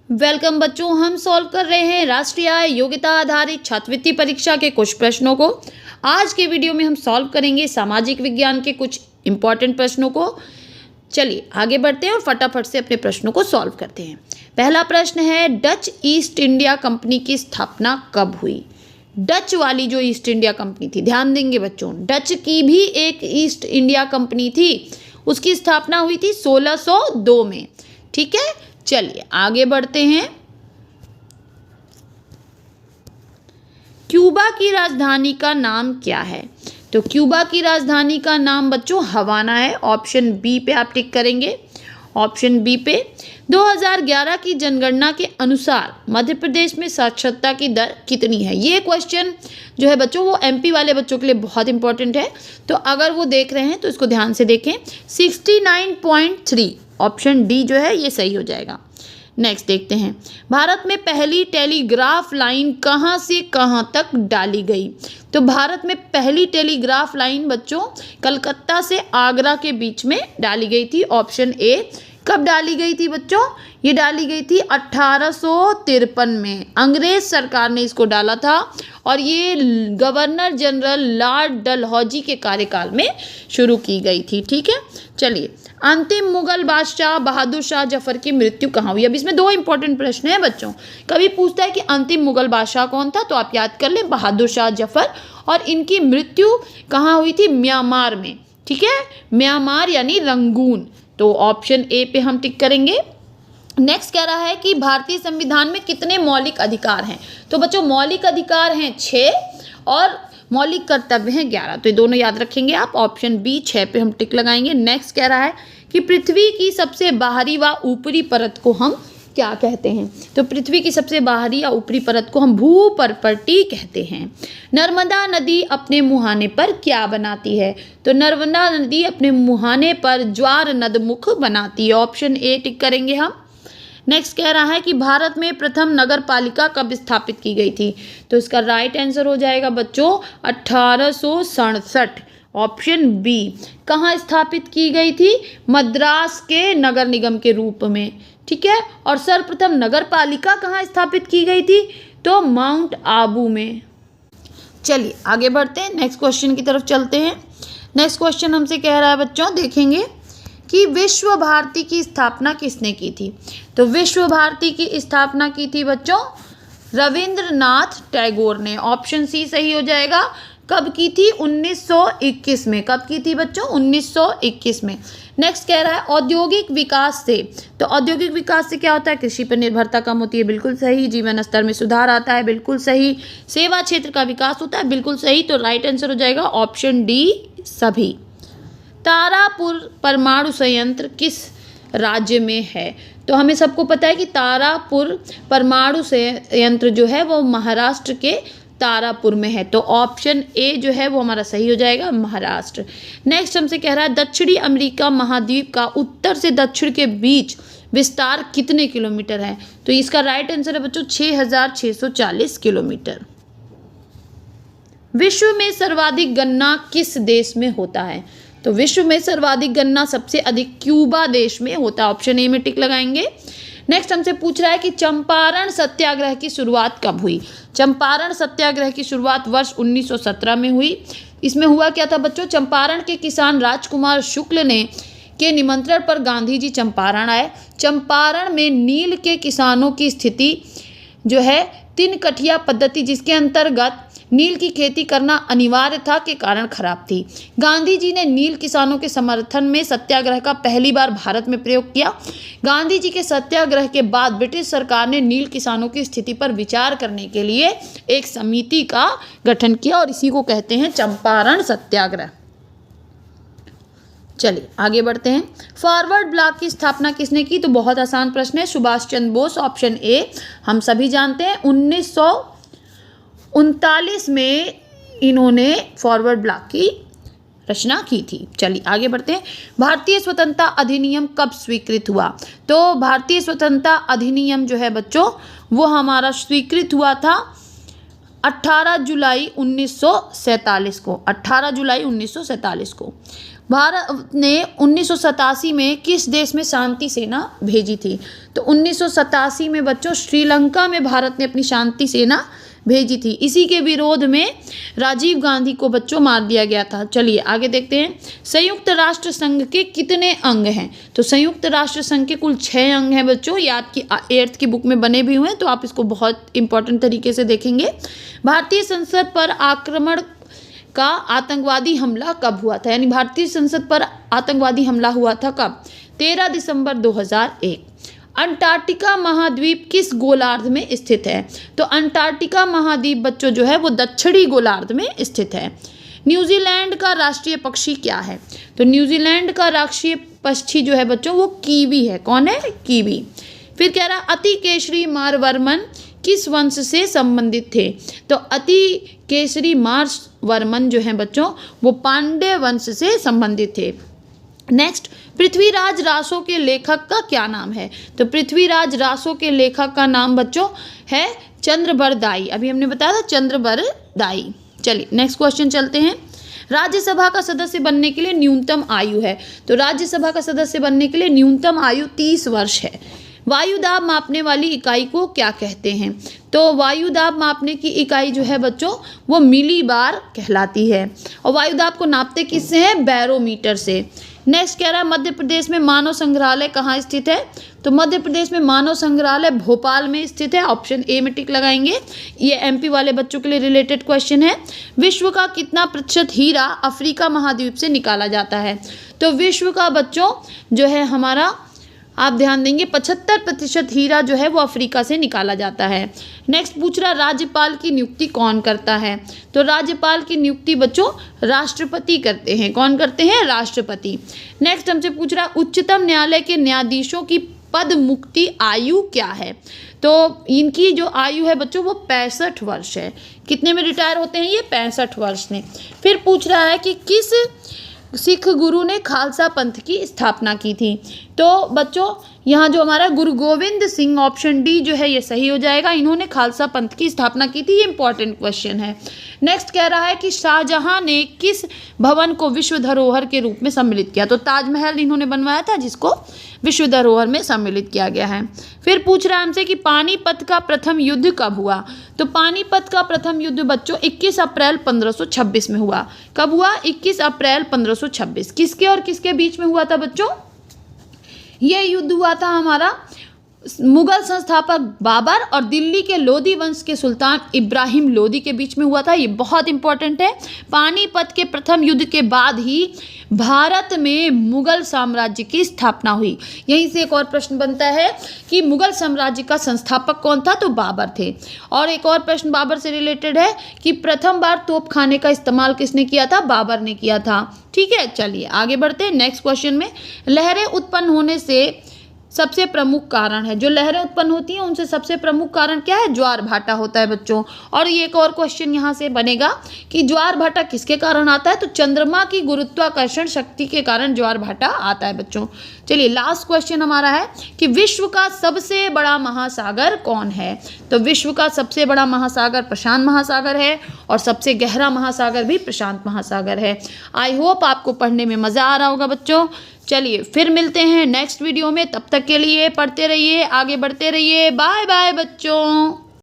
Welcome बच्चों, हम solve कर रहे हैं राष्ट्रीय योग्यता आधारित छात्रवृत्ति परीक्षा के कुछ प्रश्नों को। आज के वीडियो में हम सॉल्व करेंगे सामाजिक विज्ञान के कुछ इंपॉर्टेंट प्रश्नों को। चलिए आगे बढ़ते हैं और फटाफट से अपने प्रश्नों को सॉल्व करते हैं। पहला प्रश्न है, डच ईस्ट इंडिया कंपनी की स्थापना कब हुई? डच वाली जो ईस्ट इंडिया कंपनी थी, ध्यान देंगे बच्चों, डच की भी एक ईस्ट इंडिया कंपनी थी, उसकी स्थापना हुई थी 1602 में। ठीक है, चलिए आगे बढ़ते हैं। क्यूबा की राजधानी का नाम क्या है? तो क्यूबा की राजधानी का नाम बच्चों हवाना है। ऑप्शन बी पे आप टिक करेंगे, ऑप्शन बी पे। 2011 की जनगणना के अनुसार मध्य प्रदेश में साक्षरता की दर कितनी है? ये क्वेश्चन जो है बच्चों वो एमपी वाले बच्चों के लिए बहुत इंपॉर्टेंट है, तो अगर वो देख रहे हैं तो इसको ध्यान से देखें। 69.3, ऑप्शन डी जो है ये सही हो जाएगा। नेक्स्ट देखते हैं, भारत में पहली टेलीग्राफ लाइन कहाँ से कहाँ तक डाली गई? तो भारत में पहली टेलीग्राफ लाइन बच्चों कलकत्ता से आगरा के बीच में डाली गई थी। Option A. कब डाली गई थी बच्चों? ये डाली गई थी 1853 में। अंग्रेज सरकार ने इसको डाला था और ये गवर्नर जनरल लॉर्ड डलहौजी के कार्यकाल में शुरू की गई थी। ठीक है, चलिए अंतिम मुगल बादशाह बहादुर शाह जफर की मृत्यु कहाँ हुई? अब इसमें दो इंपॉर्टेंट प्रश्न हैं बच्चों। कभी पूछता है कि अंतिम मुगल बादशाह कौन था, तो आप याद कर लें बहादुर शाह जफर, और इनकी मृत्यु कहाँ हुई थी? म्यांमार में। ठीक है, म्यांमार यानी रंगून। तो ऑप्शन ए पे हम टिक करेंगे। नेक्स्ट कह रहा है कि भारतीय संविधान में कितने मौलिक अधिकार हैं? तो बच्चों मौलिक अधिकार हैं 6 और मौलिक कर्तव्य हैं 11, तो ये दोनों याद रखेंगे आप। ऑप्शन बी 6 पे हम टिक लगाएंगे। नेक्स्ट कह रहा है कि पृथ्वी की सबसे बाहरी व ऊपरी परत को हम क्या कहते हैं? तो पृथ्वी की सबसे बाहरी या ऊपरी परत को हम भूपर्पटी कहते हैं। नर्मदा नदी अपने मुहाने पर क्या बनाती है? तो नर्मदा नदी अपने मुहाने पर ज्वार नदमुख बनाती है। ऑप्शन ए टिक करेंगे हम। नेक्स्ट कह रहा है कि भारत में प्रथम नगर पालिका कब स्थापित की गई थी? तो इसका राइट आंसर हो जाएगा बच्चों 1867, ऑप्शन बी। कहाँ स्थापित की गई थी? मद्रास के नगर निगम के रूप में। ठीक है, और सर्वप्रथम नगर पालिका कहाँ स्थापित की गई थी? तो माउंट आबू में। चलिए आगे बढ़ते हैं, नेक्स्ट क्वेश्चन की तरफ चलते हैं। नेक्स्ट क्वेश्चन हमसे कह रहा है बच्चों, देखेंगे कि विश्व भारती की स्थापना किसने की थी? तो विश्व भारती की स्थापना की थी बच्चों रविंद्रनाथ टैगोर ने। ऑप्शन सी सही हो जाएगा। कब की थी? 1921 में। कब की थी बच्चों? 1921 में। नेक्स्ट कह रहा है औद्योगिक विकास से, तो औद्योगिक विकास से क्या होता है? कृषि पर निर्भरता कम होती है, बिल्कुल सही। जीवन स्तर में सुधार आता है, बिल्कुल सही। सेवा क्षेत्र का विकास होता है, बिल्कुल सही। तो राइट आंसर हो जाएगा ऑप्शन डी सभी। तारापुर परमाणु संयंत्र किस राज्य में है? तो हमें सबको पता है कि तारापुर परमाणु संयंत्र जो है वो महाराष्ट्र के तारापुर में है। तो ऑप्शन ए जो है वो हमारा सही हो जाएगा, महाराष्ट्र। नेक्स्ट हमसे कह रहा है दक्षिणी अमेरिका महाद्वीप का उत्तर से दक्षिण के बीच विस्तार कितने किलोमीटर है? तो इसका राइट आंसर है बच्चों 6640 किलोमीटर। विश्व में सर्वाधिक गन्ना किस देश में होता है? तो विश्व में सर्वाधिक गन्ना सबसे अधिक क्यूबा देश में होता है। ऑप्शन ए में टिक लगाएंगे। नेक्स्ट हमसे पूछ रहा है कि चंपारण सत्याग्रह की शुरुआत कब हुई? चंपारण सत्याग्रह की शुरुआत वर्ष 1917 में हुई। इसमें हुआ क्या था बच्चों? चंपारण के किसान राजकुमार शुक्ल ने के निमंत्रण पर गांधी जी चंपारण आए। चंपारण में नील के किसानों की स्थिति जो है 3 कठिया पद्धति, जिसके अंतर्गत नील की खेती करना अनिवार्य था, के कारण खराब थी। गांधी जी ने नील किसानों के समर्थन में सत्याग्रह का पहली बार भारत में प्रयोग किया। गांधी जी के सत्याग्रह के बाद ब्रिटिश सरकार ने नील किसानों की स्थिति पर विचार करने के लिए एक समिति का गठन किया और इसी को कहते हैं चंपारण सत्याग्रह। चलिए आगे बढ़ते हैं। फॉरवर्ड ब्लॉक की स्थापना किसने की? तो बहुत आसान प्रश्न है, सुभाष चंद्र बोस। ऑप्शन ए हम सभी जानते हैं 1939 में इन्होंने फॉरवर्ड ब्लॉक की रचना की थी। चलिए आगे बढ़ते हैं। भारतीय स्वतंत्रता अधिनियम कब स्वीकृत हुआ? तो भारतीय स्वतंत्रता अधिनियम जो है बच्चों वो हमारा स्वीकृत हुआ था 18 जुलाई 1947 को। 18 जुलाई 1947 को। भारत ने 1987 में किस देश में शांति सेना भेजी थी? तो 1987 में बच्चों श्रीलंका में भारत ने अपनी शांति सेना भेजी थी। इसी के विरोध में राजीव गांधी को बच्चों मार दिया गया था। चलिए आगे देखते हैं। संयुक्त राष्ट्र संघ के कितने अंग हैं? तो संयुक्त राष्ट्र संघ के कुल 6 अंग हैं बच्चों। ये आपकी 8th की बुक में बने भी हुए हैं, तो आप इसको बहुत इंपॉर्टेंट तरीके से देखेंगे। भारतीय संसद पर आक्रमण का आतंकवादी हमला कब हुआ था? यानी भारतीय संसद पर आतंकवादी हमला हुआ था कब? 13 दिसंबर 2001। अंटार्कटिका महाद्वीप किस गोलार्ध में स्थित है? तो अंटार्कटिका महाद्वीप बच्चों जो है वो दक्षिणी गोलार्ध में स्थित है। न्यूजीलैंड का राष्ट्रीय पक्षी क्या है? तो न्यूजीलैंड का राष्ट्रीय पक्षी जो है बच्चों वो कीवी है। कौन है? कीवी। फिर कह रहा अति केसरी मारवर्मन किस वंश से संबंधित थे? तो अति केसरी मारवर्मन जो है बच्चों वो पांड्य वंश से संबंधित थे। नेक्स्ट, पृथ्वीराज रासो के लेखक का क्या नाम है? तो पृथ्वीराज रासो के लेखक का नाम बच्चों है चंद्रबरदाई। अभी हमने बताया था चंद्रबरदाई। चलिए नेक्स्ट क्वेश्चन चलते हैं। राज्यसभा का सदस्य बनने के लिए न्यूनतम आयु है? तो राज्यसभा का सदस्य बनने के लिए न्यूनतम आयु 30 वर्ष है। वायुदाब मापने वाली इकाई को क्या कहते हैं? तो वायुदाब मापने की इकाई जो है बच्चों वो मिलीबार कहलाती है। और वायुदाब को नापते किससे हैं? बैरोमीटर से। नेक्स्ट कह रहा है मध्य प्रदेश में मानव संग्रहालय कहाँ स्थित है? तो मध्य प्रदेश में मानव संग्रहालय भोपाल में स्थित है। ऑप्शन ए में टिक लगाएंगे। ये एमपी वाले बच्चों के लिए रिलेटेड क्वेश्चन है। विश्व का कितना प्रतिशत हीरा अफ्रीका महाद्वीप से निकाला जाता है? तो विश्व का बच्चों जो है हमारा आप ध्यान देंगे 75% हीरा जो है वो अफ्रीका से निकाला जाता है। नेक्स्ट पूछ रहा राज्यपाल की नियुक्ति कौन करता है? तो राज्यपाल की नियुक्ति बच्चों राष्ट्रपति करते हैं। कौन करते हैं? राष्ट्रपति। नेक्स्ट हमसे पूछ रहा उच्चतम न्यायालय के न्यायाधीशों की पद मुक्ति आयु क्या है? तो इनकी जो आयु है बच्चों वो 65 वर्ष है। कितने में रिटायर होते हैं ये? 65 वर्ष में। फिर पूछ रहा है कि किस सिख गुरु ने खालसा पंथ की स्थापना की थी? तो बच्चों यहाँ जो हमारा गुरु गोविंद सिंह, ऑप्शन डी जो है ये सही हो जाएगा। इन्होंने खालसा पंथ की स्थापना की थी। ये इंपॉर्टेंट क्वेश्चन है। नेक्स्ट कह रहा है कि शाहजहां ने किस भवन को विश्व धरोहर के रूप में सम्मिलित किया? तो ताजमहल इन्होंने बनवाया था जिसको विश्व धरोहर में सम्मिलित किया गया है। फिर पूछ रहा है हमसे कि पानीपत का प्रथम युद्ध कब हुआ? तो पानीपत का प्रथम युद्ध बच्चों 21 अप्रैल 1526 में हुआ। कब हुआ? 21 अप्रैल 1526। किसके और किसके बीच में हुआ था बच्चों? ये युद्ध हुआ था हमारा मुगल संस्थापक बाबर और दिल्ली के लोधी वंश के सुल्तान इब्राहिम लोधी के बीच में हुआ था। ये बहुत इंपॉर्टेंट है। पानीपत के प्रथम युद्ध के बाद ही भारत में मुगल साम्राज्य की स्थापना हुई। यहीं से एक और प्रश्न बनता है कि मुगल साम्राज्य का संस्थापक कौन था? तो बाबर थे। और एक और प्रश्न बाबर से रिलेटेड है कि प्रथम बार तोपखाने का इस्तेमाल किसने किया था? बाबर ने किया था। ठीक है, चलिए आगे बढ़ते हैं नेक्स्ट क्वेश्चन में। लहरें उत्पन्न होने से सबसे प्रमुख कारण है, जो लहरें उत्पन्न होती हैं उनसे सबसे प्रमुख कारण क्या है? ज्वार भाटा होता है बच्चों। और ये एक और क्वेश्चन यहाँ से बनेगा कि ज्वार भाटा किसके कारण आता है? तो चंद्रमा की गुरुत्वाकर्षण शक्ति के कारण ज्वार भाटा आता है बच्चों। चलिए लास्ट क्वेश्चन हमारा है कि विश्व का सबसे बड़ा महासागर कौन है? तो विश्व का सबसे बड़ा महासागर प्रशांत महासागर है और सबसे गहरा महासागर भी प्रशांत महासागर है। आई होप आपको पढ़ने में मज़ा आ रहा होगा बच्चों। चलिए फिर मिलते हैं नेक्स्ट वीडियो में। तब तक के लिए पढ़ते रहिए, आगे बढ़ते रहिए। बाय बाय बच्चों।